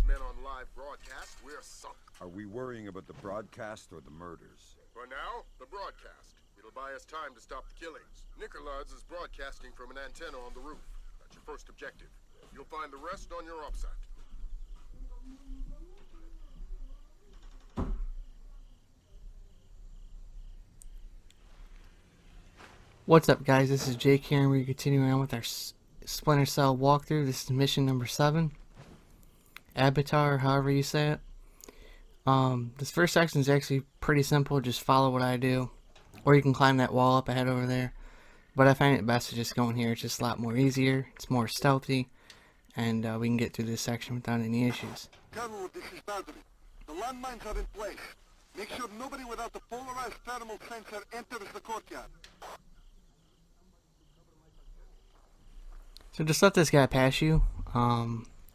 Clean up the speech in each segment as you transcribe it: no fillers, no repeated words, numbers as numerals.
men on live broadcast, we're sunk. Are we worrying about the broadcast or the murders? For now, the broadcast. It'll buy us time to stop the killings. Nicholas is broadcasting from an antenna on the roof. That's your first objective. You'll find the rest on your OPSAT. What's up, guys? This is Jake here, and we're continuing on with our Splinter Cell walkthrough. This is mission number 7. Abattior, however you say it. This first section is actually pretty simple. Just follow what I do. Or you can climb that wall up ahead over there. But I find it best to just go in here. It's just a lot more easier. It's more stealthy. And we can get through this section without any issues. Colonel, this is Baldry. The landmines are in place. Make sure nobody without the polarized thermal sensor enters the courtyard. So just let this guy pass you.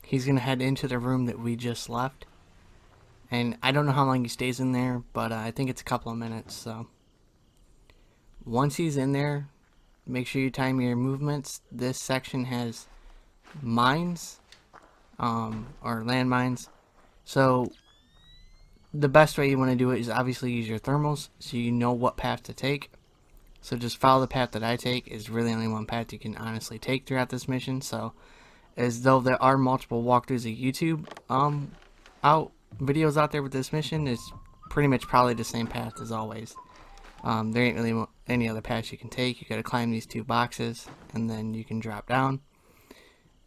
He's going to head into the room that we just left. And I don't know how long he stays in there, but I think it's a couple of minutes. So once he's in there, make sure you time your movements. This section has mines, or landmines. So the best way you want to do it is obviously use your thermals so you know what path to take. So just follow the path that I take. Is really only one path you can honestly take throughout this mission. So as though there are multiple walkthroughs of YouTube videos out there with this mission, it's pretty much probably the same path as always. There ain't really any other path you can take. You gotta climb these 2 boxes and then you can drop down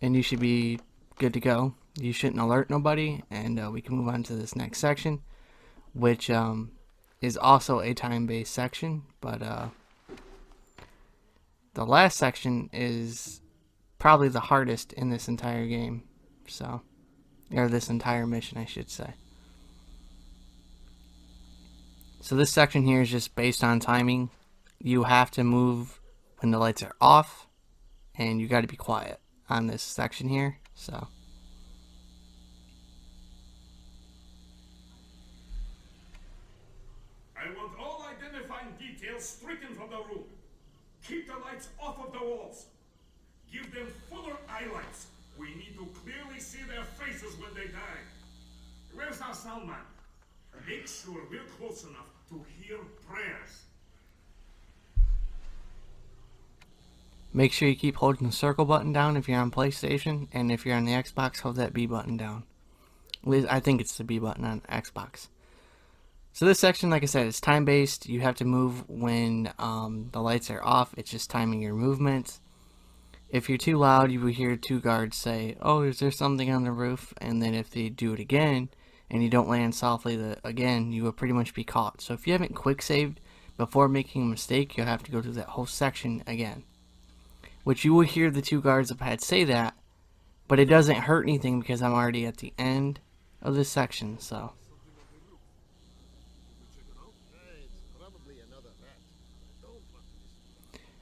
and you should be good to go. You shouldn't alert nobody, and we can move on to this next section, which is also a time-based section, but the last section is probably the hardest in this entire game, so, or this entire mission, I should say. So this section here is just based on timing. You have to move when the lights are off, and you got to be quiet on this section here, so. I want all identifying details stricken from the room. Keep the lights off of the walls. Give them fuller highlights. We need to clearly see their faces when they die. Where's our sound man? Make sure we're close enough to hear prayers. Make sure you keep holding the circle button down if you're on PlayStation, and if you're on the Xbox, hold that B button down. At least I think it's the B button on Xbox. So this section, like I said, is time-based. You have to move when the lights are off. It's just timing your movements. If you're too loud, you will hear 2 guards say, "Oh, is there something on the roof?" And then if they do it again, and you don't land softly again, you will pretty much be caught. So if you haven't quick saved before making a mistake, you'll have to go through that whole section again. Which you will hear the 2 guards up ahead say that, but it doesn't hurt anything because I'm already at the end of this section, so.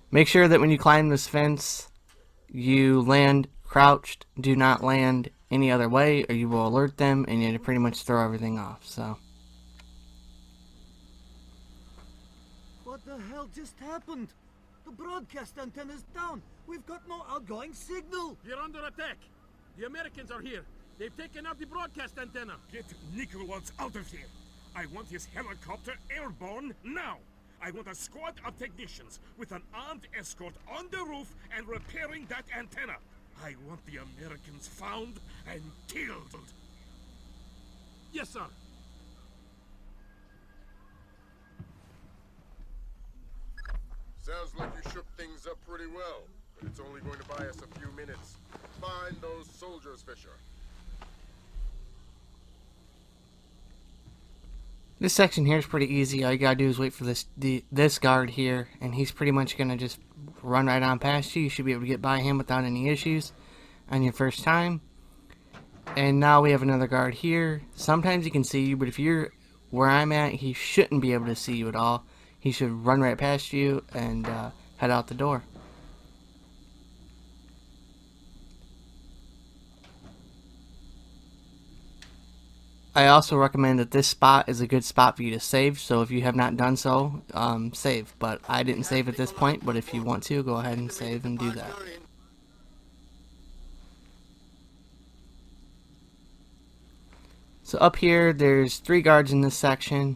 Make sure that when you climb this fence, you land crouched. Do not land any other way, or you will alert them, and you pretty much throw everything off, so. What the hell just happened? The broadcast antenna's down. We've got no outgoing signal. We're under attack. The Americans are here. They've taken out the broadcast antenna. Get Nicholas out of here. I want his helicopter airborne now. I want a squad of technicians with an armed escort on the roof and repairing that antenna. I want the Americans found and killed. Yes, sir. Sounds like you shook things up pretty well, but it's only going to buy us a few minutes. Find those soldiers, Fisher. This section here is pretty easy. All you gotta do is wait for this guard here, and he's pretty much gonna just run right on past you. You should be able to get by him without any issues on your first time. And now we have another guard here. Sometimes he can see you, but if you're where I'm at, he shouldn't be able to see you at all. He should run right past you and head out the door. I also recommend that this spot is a good spot for you to save, so if you have not done so, save. But I didn't save at this point, but if you want to, go ahead and save and do that. So up here, there's 3 guards in this section.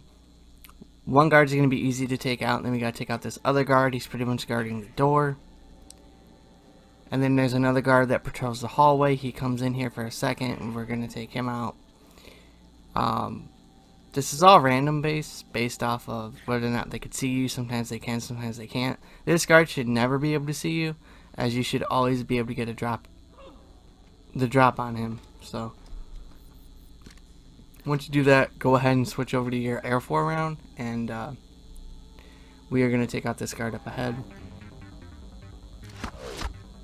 One guard's going to be easy to take out, and then we got to take out this other guard. He's pretty much guarding the door. And then there's another guard that patrols the hallway. He comes in here for a second, and we're going to take him out. This is all random based off of whether or not they could see you. Sometimes they can, sometimes they can't. This guard should never be able to see you, as you should always be able to get the drop on him. So once you do that, go ahead and switch over to your Air 4 round, and we are going to take out this guard up ahead.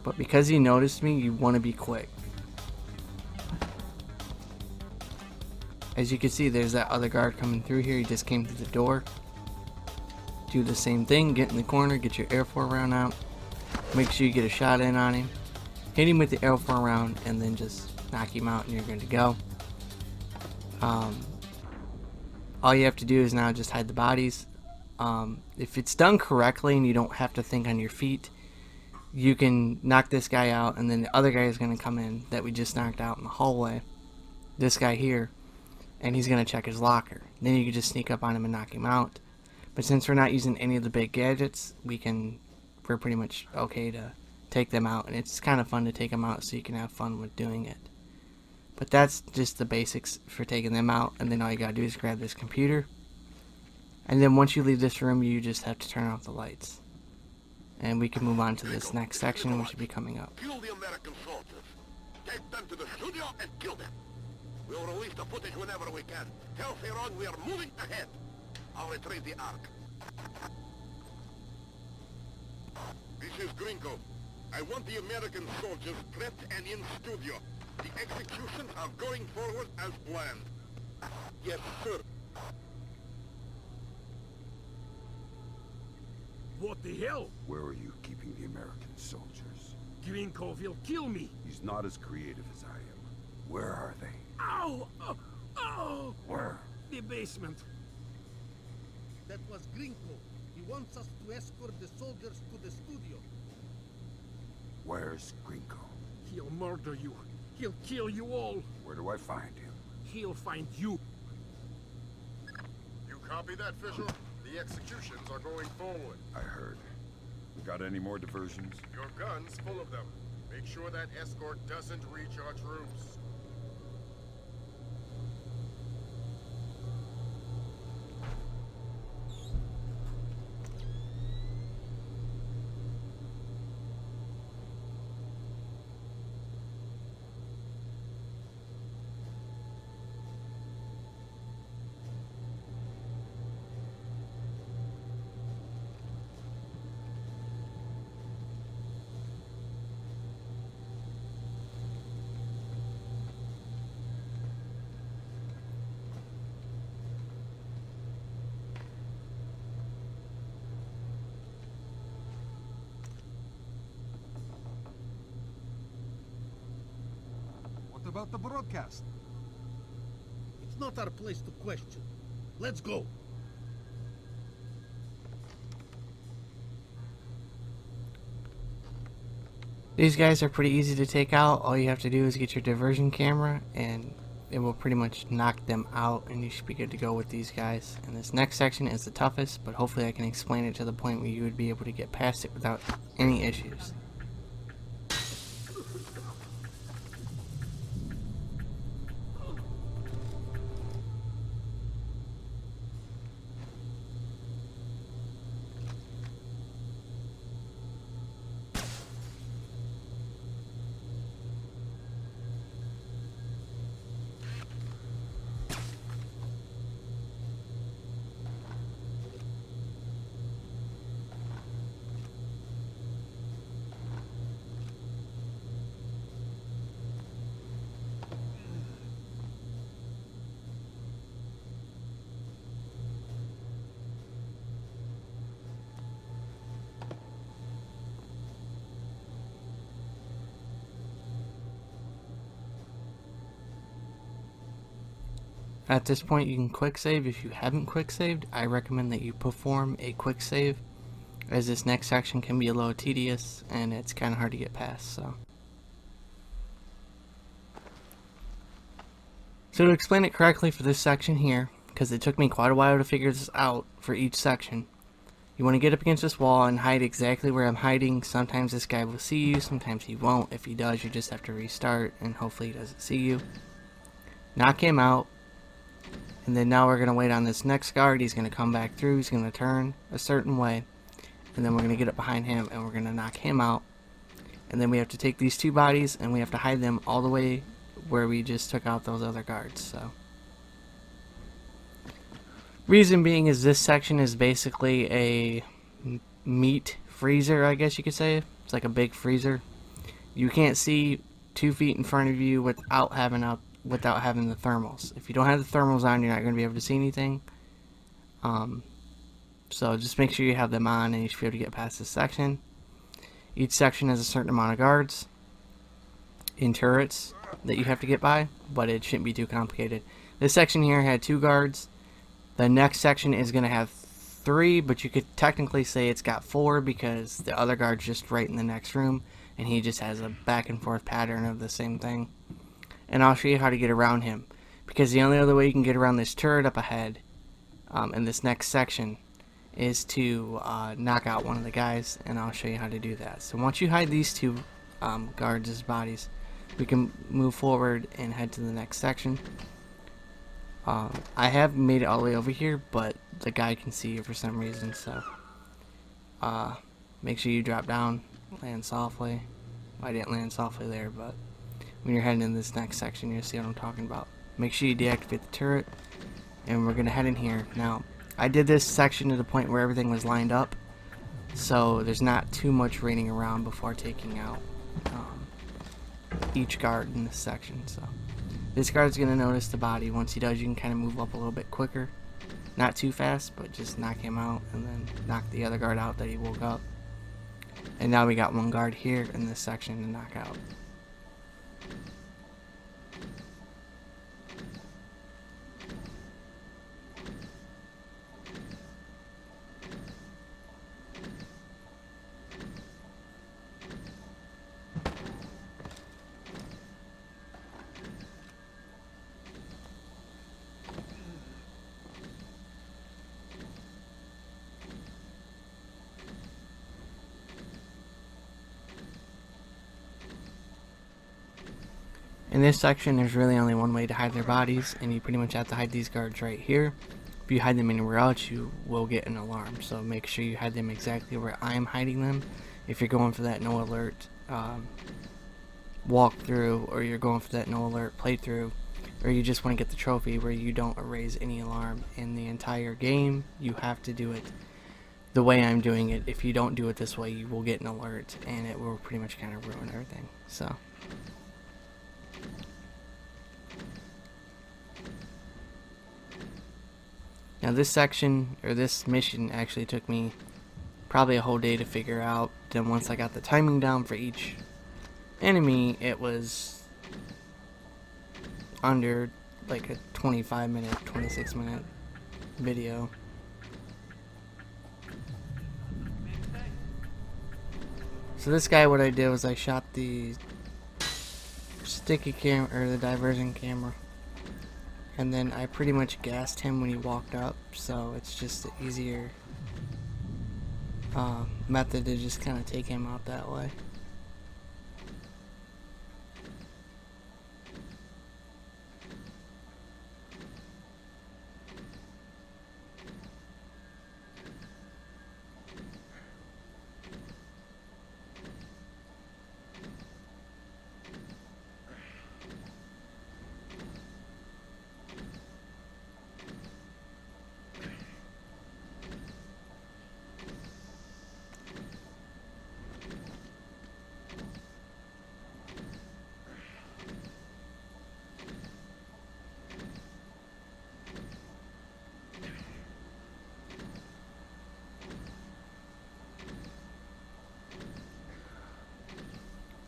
But because he noticed me, you want to be quick. As you can see, there's that other guard coming through here. He just came through the door. Do the same thing, get in the corner, get your Air 4 round out. Make sure you get a shot in on him. Hit him with the Air 4 round, and then just knock him out, and you're good to go. All you have to do is now just hide the bodies. If it's done correctly and you don't have to think on your feet, you can knock this guy out, and then the other guy is going to come in that we just knocked out in the hallway. This guy here, and he's going to check his locker. Then you can just sneak up on him and knock him out. But since we're not using any of the big gadgets, we're pretty much okay to take them out, and it's kind of fun to take them out so you can have fun with doing it. But that's just the basics for taking them out, and then all you gotta do is grab this computer, and then once you leave this room, you just have to turn off the lights, and we can move on to this next section, which will be coming up. Kill the American soldiers. Take them to the studio and kill them. We'll release the footage whenever we can. Tell Theron we are moving ahead. I'll retrieve the Ark. This is Gringo. I want the American soldiers prepped and in studio. The executions are going forward as planned. Yes, sir. What the hell? Where are you keeping the American soldiers? Grinko will kill me. He's not as creative as I am. Where are they? Ow! Oh! Oh! Where? The basement. That was Grinko. He wants us to escort the soldiers to the studio. Where's Gringo? He'll murder you. He'll kill you all. Where do I find him? He'll find you. You copy that, Fisher? The executions are going forward. I heard. We got any more diversions? Your gun's full of them. Make sure that escort doesn't reach our troops. What about the broadcast? It's not our place to question. Let's go. These guys are pretty easy to take out. All you have to do is get your diversion camera, and it will pretty much knock them out, and you should be good to go with these guys. And this next section is the toughest, but hopefully I can explain it to the point where you would be able to get past it without any issues. At this point, you can quick save. If you haven't quick saved, I recommend that you perform a quick save, as this next section can be a little tedious and it's kind of hard to get past. So to explain it correctly for this section here, because it took me quite a while to figure this out for each section, you want to get up against this wall and hide exactly where I'm hiding. Sometimes this guy will see you, sometimes he won't. If he does, you just have to restart, and hopefully he doesn't see you. Knock him out, and then now we're going to wait on this next guard. He's going to come back through, he's going to turn a certain way, and then we're going to get up behind him, and we're going to knock him out. And then we have to take these two bodies, and we have to hide them all the way where we just took out those other guards. So, reason being is this section is basically a meat freezer, I guess you could say. It's like a big freezer. You can't see 2 feet in front of you without having the thermals. If you don't have the thermals on, you're not going to be able to see anything. So just make sure you have them on, and you should be able to get past this section. Each section has a certain amount of guards in turrets that you have to get by, but it shouldn't be too complicated. This section here had 2 guards. The next section is going to have 3, but you could technically say it's got 4 because the other guard's just right in the next room, and he just has a back and forth pattern of the same thing. And I'll show you how to get around him, because the only other way you can get around this turret up ahead in this next section is to knock out one of the guys, and I'll show you how to do that. So once you hide these 2 guards' bodies, we can move forward and head to the next section. I have made it all the way over here, but the guy can see you for some reason, so make sure you drop down, land softly. I didn't land softly there, but when you're heading in this next section, you'll see what I'm talking about. Make sure you deactivate the turret, and we're going to head in here. Now, I did this section to the point where everything was lined up, so there's not too much raining around before taking out each guard in this section. So this guard's going to notice the body. Once he does, you can kind of move up a little bit quicker. Not too fast, but just knock him out, and then knock the other guard out that he woke up. And now we got 1 guard here in this section to knock out. In this section, there's really only one way to hide their bodies, and you pretty much have to hide these guards right here. If you hide them anywhere else, you will get an alarm, so make sure you hide them exactly where I'm hiding them. If you're going for that no alert walkthrough, or you're going for that no alert playthrough, or you just want to get the trophy where you don't erase any alarm in the entire game, you have to do it the way I'm doing it. If you don't do it this way, you will get an alert, and it will pretty much kind of ruin everything. So now this section, or this mission, actually took me probably a whole day to figure out. Then once I got the timing down for each enemy, it was under like a 25-minute, 26-minute video. So this guy, what I did was I shot the sticky camera, or the diversion camera, and then I pretty much gassed him when he walked up, so it's just an easier method to just kind of take him out that way.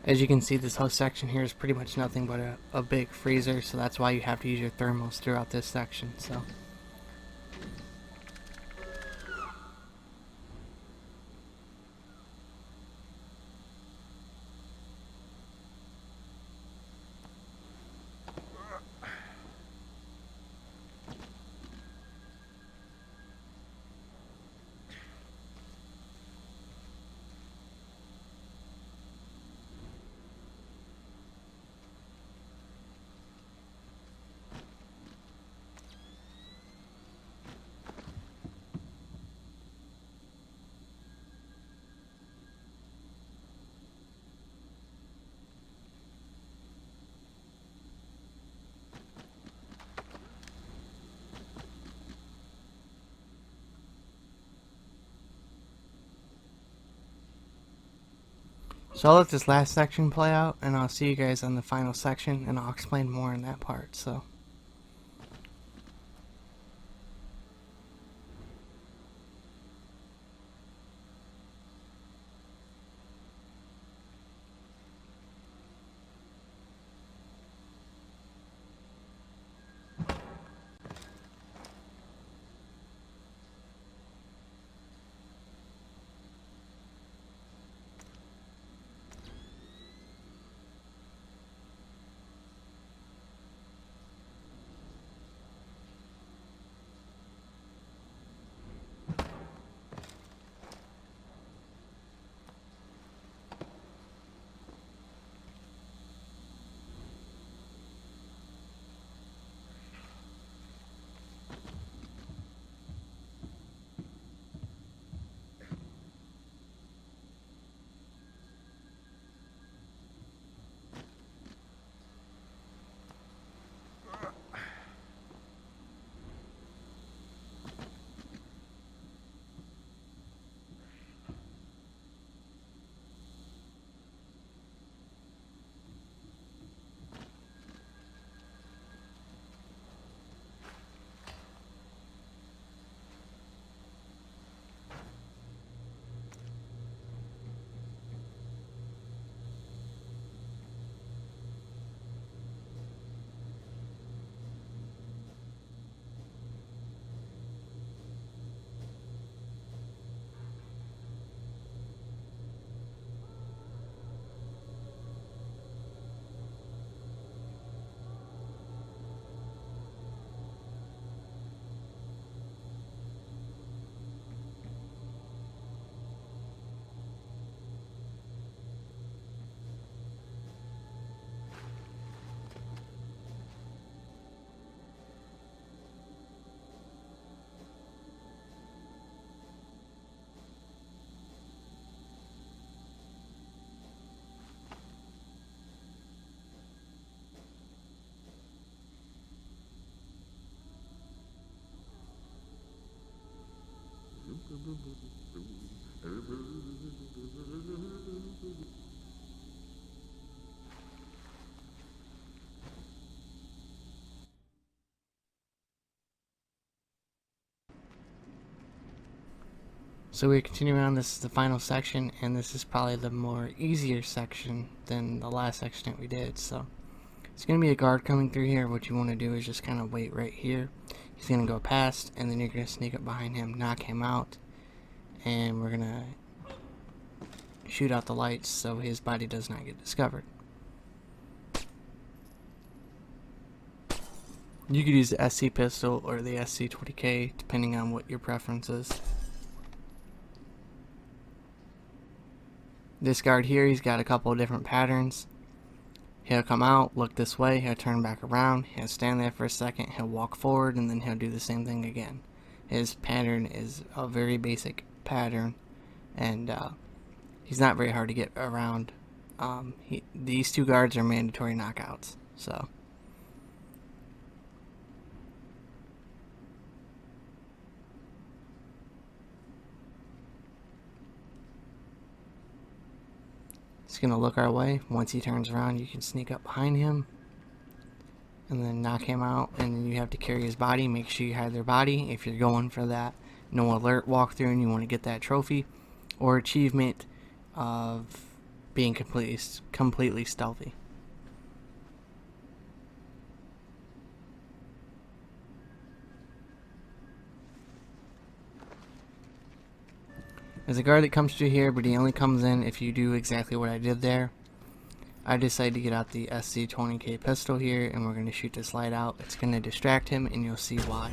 As you can see, this whole section here is pretty much nothing but a big freezer, so that's why you have to use your thermals throughout this section. So So I'll let this last section play out, and I'll see you guys on the final section, and I'll explain more in that part. So. So we're continuing on. This is the final section, and this is probably the more easier section than the last section that we did. So it's going to be a guard coming through here. What you want to do is just kind of wait right here. He's going to go past, and then you're going to sneak up behind him, knock him out, and we're going to shoot out the lights so his body does not get discovered. You could use the SC pistol or the SC20K depending on what your preference is. This guard here, he's got a couple of different patterns. He'll come out, look this way, he'll turn back around, he'll stand there for a second, he'll walk forward, and then he'll do the same thing again. His pattern is a very basic pattern, and he's not very hard to get around. These two guards are mandatory knockouts, so. He's going to look our way. Once he turns around, you can sneak up behind him and then knock him out, and then you have to carry his body. Make sure you hide their body if you're going for that no alert walkthrough and you want to get that trophy or achievement of being completely stealthy. There's a guard that comes through here, but he only comes in if you do exactly what I did there. I decided to get out the SC20K pistol here, and we're going to shoot this light out. It's going to distract him, and you'll see why.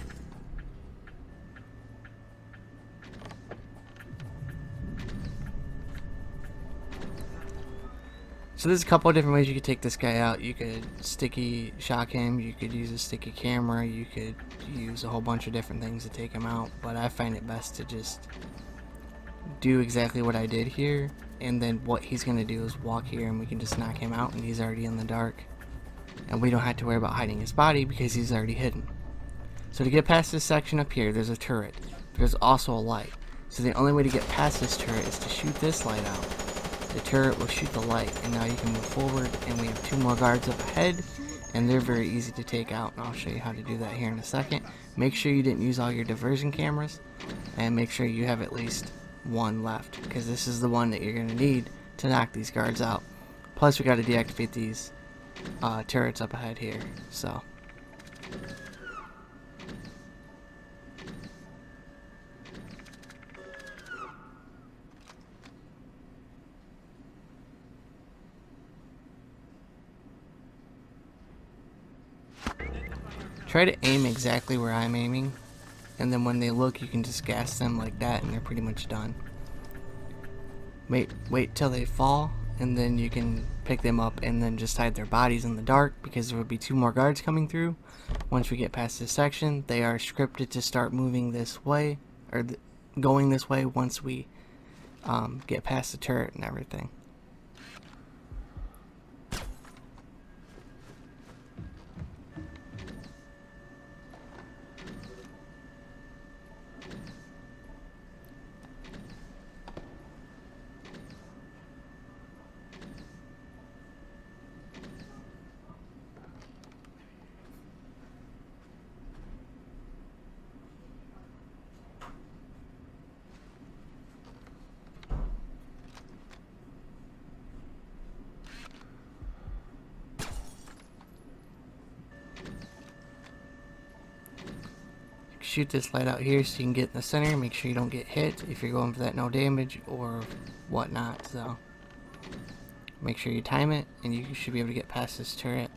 So there's a couple of different ways you could take this guy out. You could sticky shock him, you could use a sticky camera, you could use a whole bunch of different things to take him out, but I find it best to just do exactly what I did here, and then what he's going to do is walk here and we can just knock him out, and he's already in the dark, and we don't have to worry about hiding his body because he's already hidden. So to get past this section up here, there's a turret. There's also a light. So the only way to get past this turret is to shoot this light out, the turret will shoot the light, and now you can move forward, and we have 2 more guards up ahead, and they're very easy to take out, and I'll show you how to do that here in a second. Make sure you didn't use all your diversion cameras, and make sure you have at least 1 left, because this is the one that you're going to need to knock these guards out. Plus we got to deactivate these turrets up ahead here, so... Try to aim exactly where I'm aiming, and then when they look you can just gas them like that and they're pretty much done. Wait till they fall, and then you can pick them up and then just hide their bodies in the dark, because there will be 2 more guards coming through. Once we get past this section, they are scripted to start moving this way, or going this way once we get past the turret and everything. Shoot this light out here so you can get in the center. Make sure you don't get hit if you're going for that no damage or whatnot. So make sure you time it, and you should be able to get past this turret.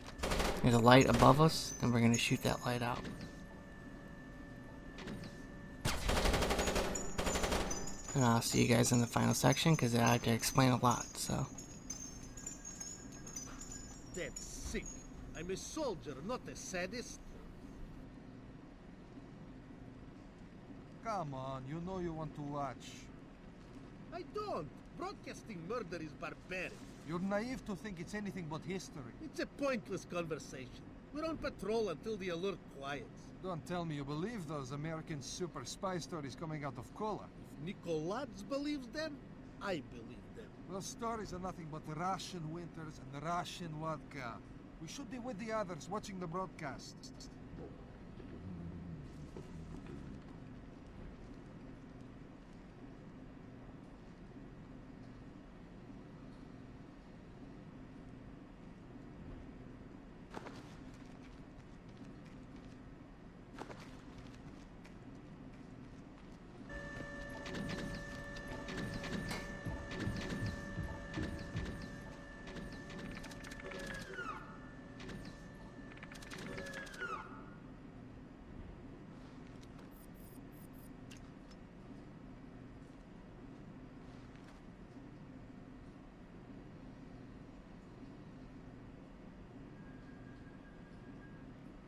There's a light above us, and we're going to shoot that light out. And I'll see you guys in the final section, because I have to explain a lot. So That's sick. I'm a soldier, not a sadist. Come on, you know you want to watch. I don't. Broadcasting murder is barbaric. You're naive to think it's anything but history. It's a pointless conversation. We're on patrol until the alert quiets. Don't tell me you believe those American super spy stories coming out of Kola. If Nikolaz believes them, I believe them. Those stories are nothing but Russian winters and Russian vodka. We should be with the others watching the broadcasts.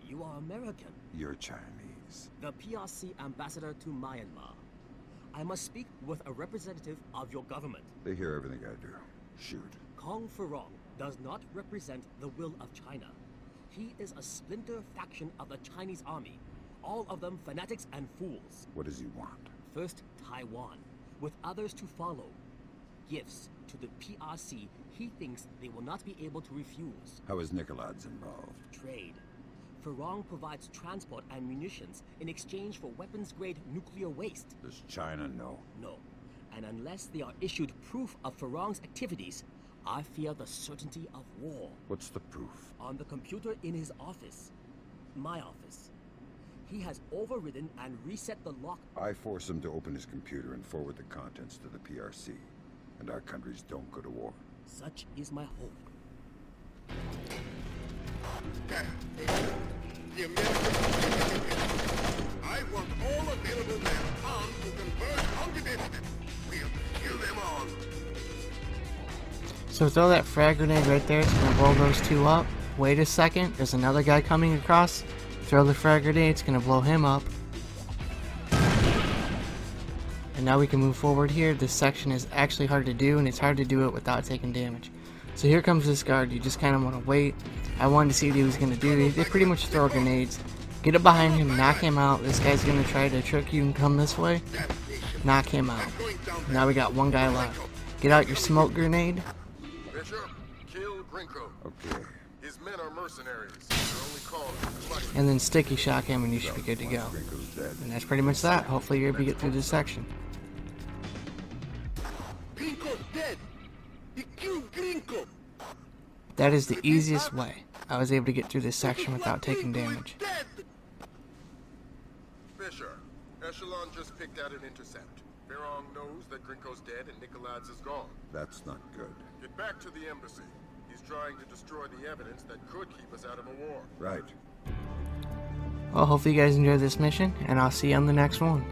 You are American, You're Chinese. the PRC ambassador to Myanmar. I must speak with a representative of your government. They hear everything I do. Shoot. Kong Furong does not represent the will of China. He is a splinter faction of the Chinese army, all of them fanatics and fools. What does he want? First, Taiwan, with others to follow. Gifts to the PRC he thinks they will not be able to refuse. How is Nikolaz involved? Trade. Furong provides transport and munitions in exchange for weapons-grade nuclear waste. Does China know? No. And unless they are issued proof of Furong's activities, I fear the certainty of war. What's the proof? On the computer in his office. My office. He has overridden and reset the lock. I force him to open his computer and forward the contents to the PRC. And our countries don't go to war. Such is my hope. The Americans, I want all available men armed to converge on the distance. We'll kill them all. So throw that frag grenade right there. It's gonna blow those 2 up. Wait a second. There's another guy coming across. Throw the frag grenade. It's gonna blow him up. And now we can move forward here. This section is actually hard to do, and it's hard to do it without taking damage. So here comes this guard. You just kind of want to wait. I wanted to see what he was going to do. They pretty much throw grenades. Get up behind him, knock him out. This guy's going to try to trick you and come this way. Knock him out. Now we got 1 guy left. Get out your smoke grenade. Bishop, kill Grinko. Okay. His men are mercenaries. They're only called to collect. And then sticky shock him and you should be good to go. Gringo's dead. And that's pretty much that. Hopefully you're able to get through this section. Grinko's dead! He killed Grinko! That is the easiest way. I was able to get through this section without taking damage. Dead! Fisher, Echelon just picked out an intercept. Verong knows that Grinko's dead and Nikolads is gone. That's not good. Get back to the embassy. He's trying to destroy the evidence that could keep us out of a war. Right. Well, hopefully you guys enjoyed this mission, and I'll see you on the next one.